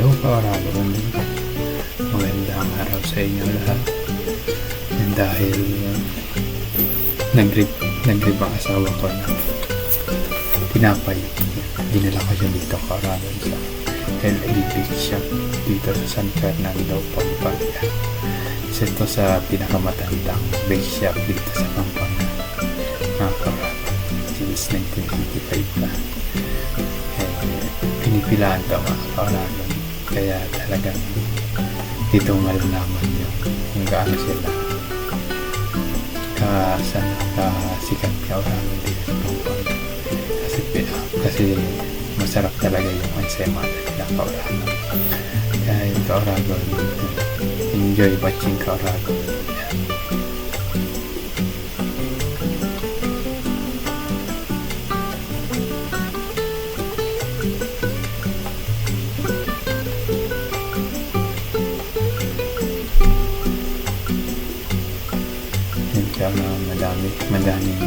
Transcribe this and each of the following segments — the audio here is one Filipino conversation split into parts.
Hello ka-Oragon, magandang araw sa inyo lahat. And dahil nag-rib ang asawa ko na tinapay, dinala ko siya dito ka-Oragon sa LA Beach Shop dito sa San Fernando, Pampanga. Isa ito sa pinakamatandang beach shop dito sa Pampanga, ka-Oragon, since 1985 pa. Pinipilaan ito mga ka-Oragon, kaya talagang dito malalaman nyo kung gaano sila kasikat ka-Oragon dito sa Pampanga, kasi masarap talaga yung ensaymada nila ka-Oragon. Kaya yung ka-Oragon, enjoy watching ka-Oragon. Madami.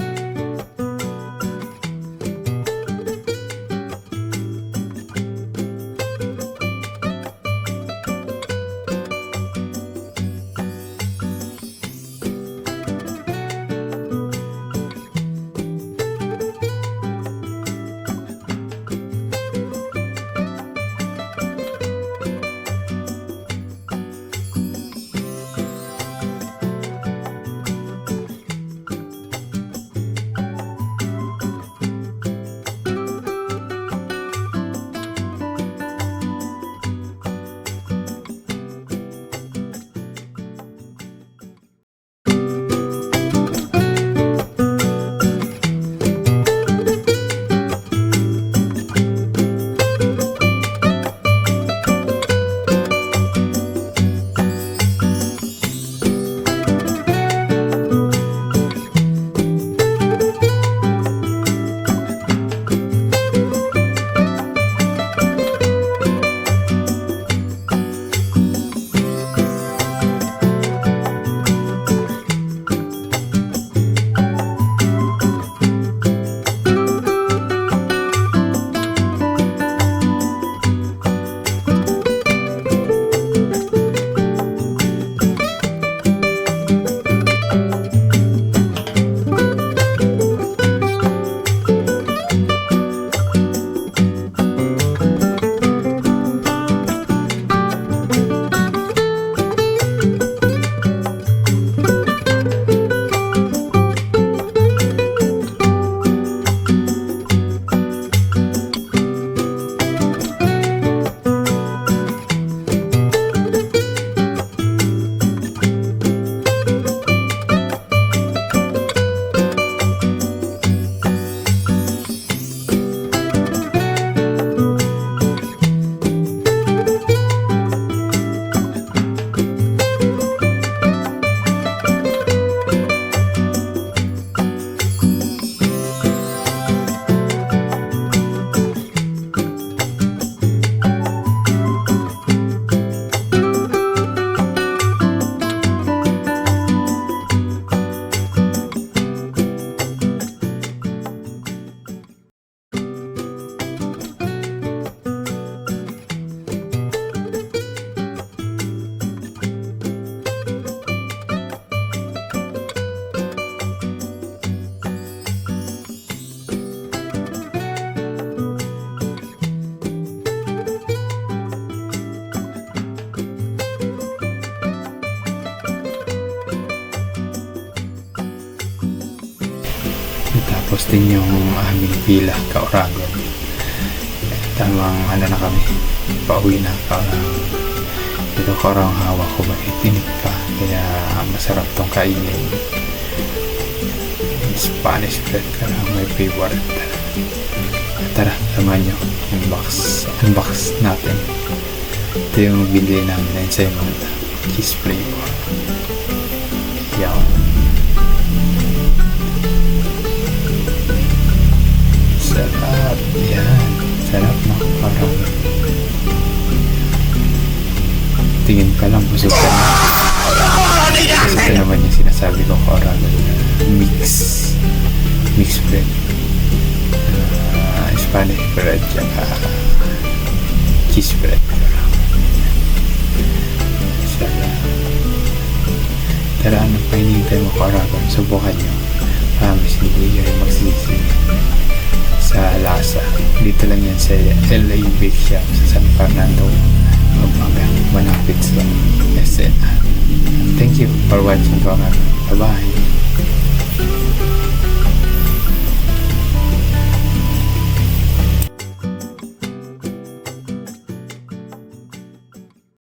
Tapos din yung aming pila ka-Oragon. Tamang na kami, pauwi na ka-Oragon. Ito ka-Oragon, hawak ko ba itinip pa, kaya masarap tong kainin. Spanish bread ka lang, my favorite. Tara, samahan nyo, unbox natin. Ito yung bili namin na ensaymada, cheese flavor. Yan. Sarap. Yan. Sarap na. Parang tingin ka lang, busog ka na. Kasi ito naman yung sinasabi ko ka-Oragon na mix bread, Spanish bread, tsaka cheese bread. Pero ano pa hinihintay mo, Karaban? Subukan nyo. Promise, hindi kayo magsisi sa lasa. Dito lang yan sa LA Bake Shop sa San Fernando, Pampanga, malapit sa SNR. Thank you for watching, Karaban. Bye-bye.